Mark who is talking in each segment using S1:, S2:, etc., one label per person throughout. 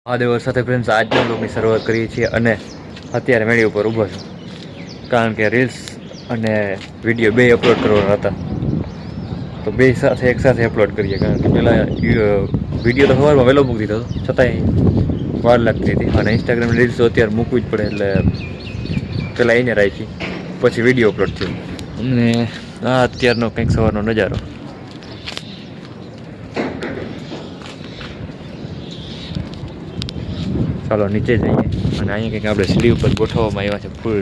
S1: મહાદેવ સાથે ફ્રેન્ડ્સ આજના બ્લોગની શરૂઆત કરીએ છીએ અને અત્યારે મેળી ઉપર ઊભો છું કારણ કે રીલ્સ અને વિડીયો બે અપલોડ કરવાના હતા તો બે સાથે એકસાથે અપલોડ કરીએ કારણ કે પહેલાં વિડીયો તો સવારમાં વહેલો મૂકી દીધો છતાંય વાર લાગતી હતી અને ઇન્સ્ટાગ્રામ રીલ્સ તો અત્યારે મૂકવી જ પડે એટલે પહેલાં એને રાખી પછી વિડીયો અપલોડ થયો અને આ અત્યારનો કંઈક સવારનો નજારો. ચાલો નીચે જઈએ અને અહીંયા કંઈક આપણે સીડી ઉપર ગોઠવવામાં આવ્યા છે ફૂલ.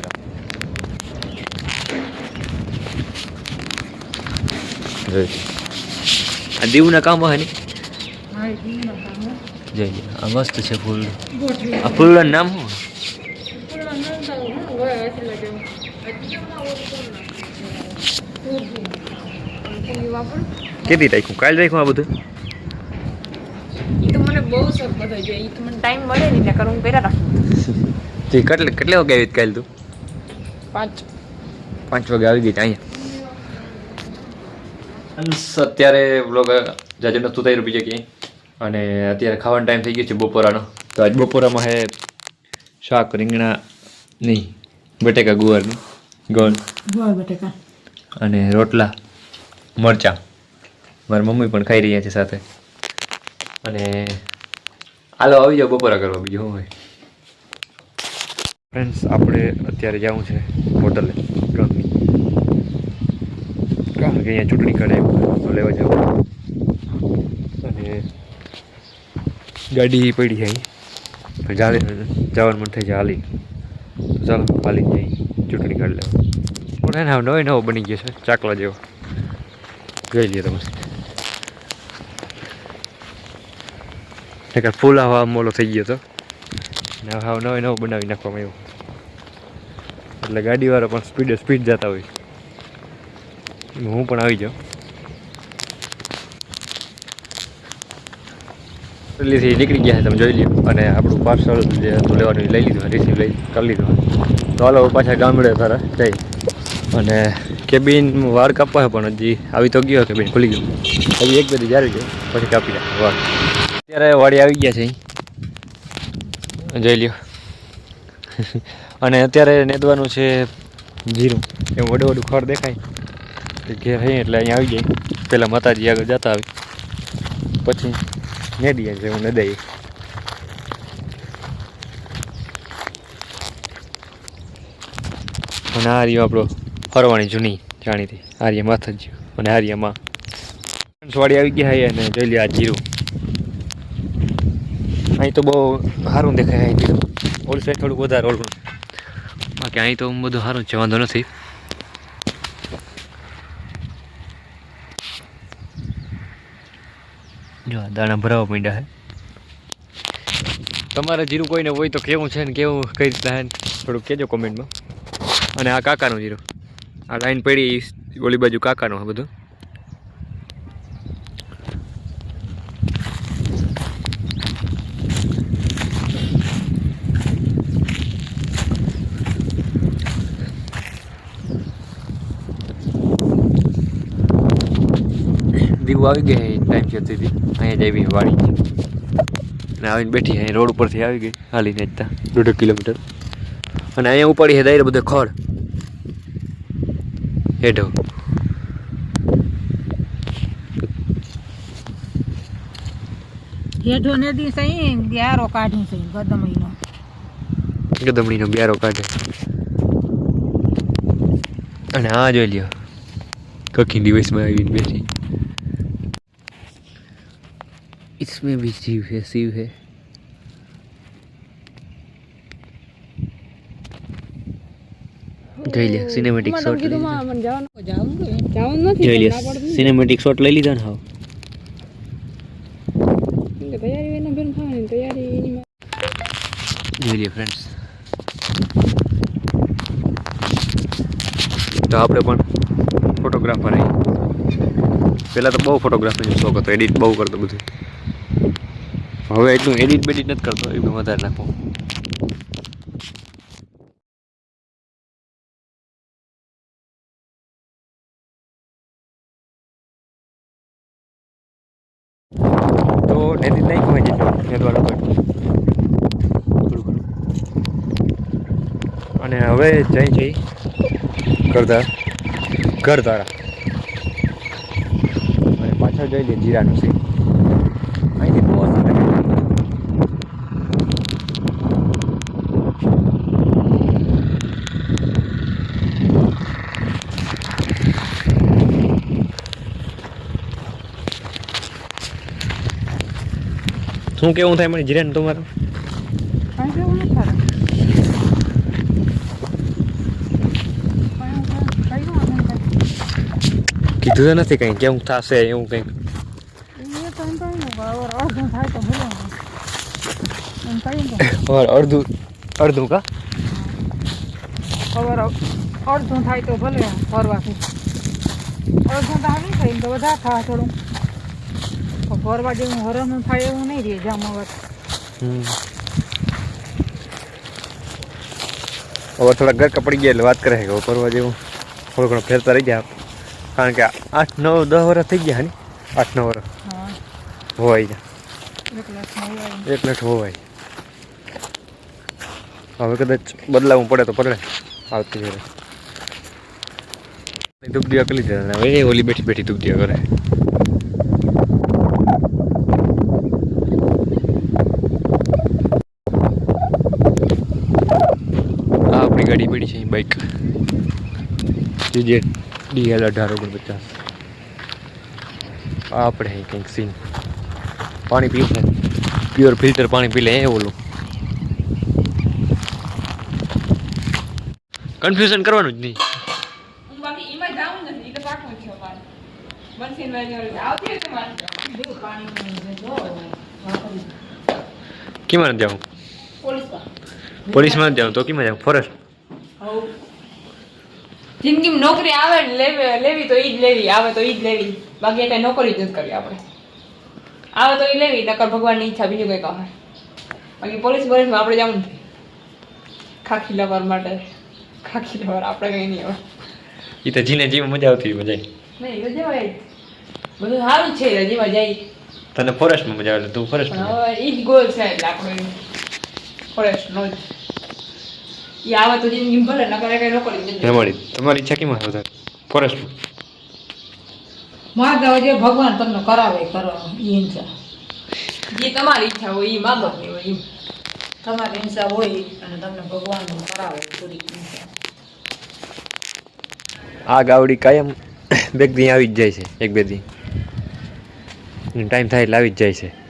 S1: આ દીવના કામ હે ને જઈએ આ મસ્ત છે ફૂલ. આ ફૂલનું નામ શું કેદી રાખ્યું કાલ રાખ્યું આ બધું
S2: બહુ શોખ બધો જોઈએ ઈ તો મને ટાઈમ મળે ને એટલે હું પહેલા રાખું.
S1: તે કેટલે વાગે આવી કાલ તું 5 વાગે આવી ગઈ અહીંયા. અત્યારે વ્લોગ જાજે નતું તૈયાર બીજે ક્યાંય અને અત્યારે ખાવાનો ટાઈમ થઈ ગયો છે બપોરાનો. તો આજ બપોરામાં હે શાક રીંગણા નહીં બટેકા ગુવારનું ગોળ
S2: બટેકા
S1: અને રોટલા મરચાં. મારી મમ્મી પણ ખાઈ રહ્યા છે સાથે અને હાલો આવી જાઓ બપોરા કરવા બીજું શું હોય. ફ્રેન્ડ્સ આપણે અત્યારે જવું છે હોટલે ગામની કારણ કે અહીંયા ચૂંટણી કાઢે લેવા જવું અને ગાડી પડી છે અહીં જાલે જવાનું મન થઈ જાય હાલી તો ચાલો હાલી જઈ ચૂંટણી કાઢી લેવા. પણ એને નવો નવો બની ગયો છે ચાકલા જેવો જોઈ લઈએ તમે. ફૂલ હવા મોલો થઈ ગયો હતો ને હવે નવો નવો બનાવી નાખવામાં આવ્યો એટલે ગાડીવાળા પણ સ્પીડ જતા હોય. હું પણ આવી જાઉં દિલ્હીથી નીકળી ગયા છે તમે જોઈ લ્યો અને આપણું પાર્સલ જે હતું લેવાનું લઈ લીધું રિસીવ કરી લીધું. તો હાલો પાછા ગામડે તારા જઈ અને કેબિન વાળ કાપવા છે પણ હજી આવી તો ગયો કેબિન ખુલી ગયું હજી એક બધી જારી ગયો પછી કાપી નાખે વાળ. અત્યારે વાડી આવી ગયા છે અહીં જોઈ લ્યો અને અત્યારે નેદવાનું છે જીરું એમ વડું ખડ દેખાય ઘેર અહીં એટલે અહીંયા આવી જાય. પહેલાં માતાજી આગળ જતા આવી પછી નેદીએ છે હું નદાઈ. અને આ રહ્યો આપણો ફરવાની જૂની જાણીતી આર્ય માતાજી અને આર્યમાં વાડી આવી ગયા છે અને જોઈ લે આ જીરું અહીં તો બહુ સારું દેખાય. અહીં જીરું ઓલ સાઈડ થોડુંક વધારે ઓલું બાકી અહીં તો બધું સારું છે વાંધો નથી. જો દાણા ભરાવા માંડ્યા છે. તમારે જીરું કોઈને હોય તો કેવું છે ને કેવું કઈ રીતના છે થોડુંક કહેજો કોમેન્ટમાં. અને આ કાકાનું જીરું આ લાઈન પડી ઓલી બાજુ કાકાનું છે બધું. દીવું આવી ગઈ ટાઈમ છે હતી અહીંયા જ આવી વાડી અને આવીને બેઠી અહીં રોડ ઉપરથી આવી ગઈ હાલીને જતા 1.5 કિલોમીટર અને અહીંયા ઉપાડી છે દાયરે બધો ખડ હેઠો.
S2: હેઠો નદી સહી બ્યારો કાઢી સહી
S1: ગદમણીનો બ્યારો કાઢે અને આ જોઈ લ્યો કખી દિવસમાં આવીને બેઠી. इसमें भी शिव है જોઈ લે સિનેમેટિક શોટ જોઈ લે સિનેમેટિક શોટ લઈ લીધા ને હાવ જોઈ લે ફ્રેન્ડ્સ. તો આપણે પણ ફોટોગ્રાફર આવી પહેલાં તો બહુ ફોટોગ્રાફીનો શોખ હતો એડિટ બહુ કરતો બધું. હવે એટલું એડિટ બેડિટ નથી કરતો એટલું વધારે નાખું. તો એડિટ નહીં હોય જેટલું નેદવાનો હોય અને હવે જઈ જઈ ઘર તારા અને પાછળ જઈ લે જીરાનું સીન અહીંથી બહુ અસર લાગે શું કેવું થાય મને જીરાન તમારું કીધું તો નથી કંઈ કેવું થશે એવું કંઈક અડધું કા
S3: અડધું થાય તો ભલે ફરવાથી અડધું તો નહીં થાય તો વધારે થાય થોડું ફરવા જેવું હરનું થાય એવું નહીં રહે જામા
S1: હવે થોડા ઘર કપડી ગયા એટલે વાત કરે કે ફરવા જેવું થોડું ઘણું ફેરતા રહી ગયા કારણ કે 8-9-10 વર્ષ થઈ ગયા ને 8-9 વર્ષ હોવાય જા એક લઠ હોવાય હવે કદાચ બદલાવવું પડે તો પડે આવતી ઘરે દુબદિયા કરી લીધા હવે ઓલી બેઠી બેઠી દુબદિયા કરે આ આપણી ગાડી પડી છે બાઈક જે DL 1849 આપણે કંઈક સીન પાણી પી છે પ્યોર ફિલ્ટર પાણી પી લે ઓલું કન્ફ્યુઝન કરવાનું જ નહીં
S2: બાકી એમાં જાઉં નથી એટલે પાકું છે મારે બનસીન વાળી આવતી હશે મારે
S1: કેમાં નથી જાઉં પોલીસમાં નથી જાઉં તો કેમાં જાઉં ફોરેસ્ટ
S2: જિંદગીમાં નોકરી આવે ને લેવી તો ઈ જ લેવી આવે તો ઈ જ લેવી બાકી કઈ નોકરી જ નથી કરવી આપણે આવે તો ઈ લેવી નકર ભગવાનની ઈચ્છા બીજું કંઈક આવે બાકી પોલીસ બોલીસમાં આપણે જવું નથી ખાખી લવર માટે ખાખી લવર આપણે કંઈ નહીં આવે
S1: એ તો જીને જીવ મજા આવતી મજા
S2: નહીં રજામાં બધું સારું છે રજામાં જાય
S1: તને ફોરેસ્ટમાં મજા આવે તું ફોરેસ્ટ
S2: પણ હવે ઈ જ ગોલ છે એટલે આપણે ફોરેસ્ટનો જ ઈ આવે તો જિંદગી ભલે નકર કઈ નોકરી જ નથી
S1: તમારી ઈચ્છા કેમાં વધારે ફોરેસ્ટમાં
S3: માગા જે ભગવાન તમને કરાવે કરો ઈ ઈચ્છા
S2: જે તમારી ઈચ્છા હોય ઈ માગો નહીં હોય ઈ
S3: તમારી ઈચ્છા હોય અને તમને ભગવાન કરાવે પૂરી ઈચ્છા
S1: આ ગાવડી કાયમ બેગ દી આવી જ જાય છે એક બે દી ટાઈમ થાય એટલે આવી જ જાય છે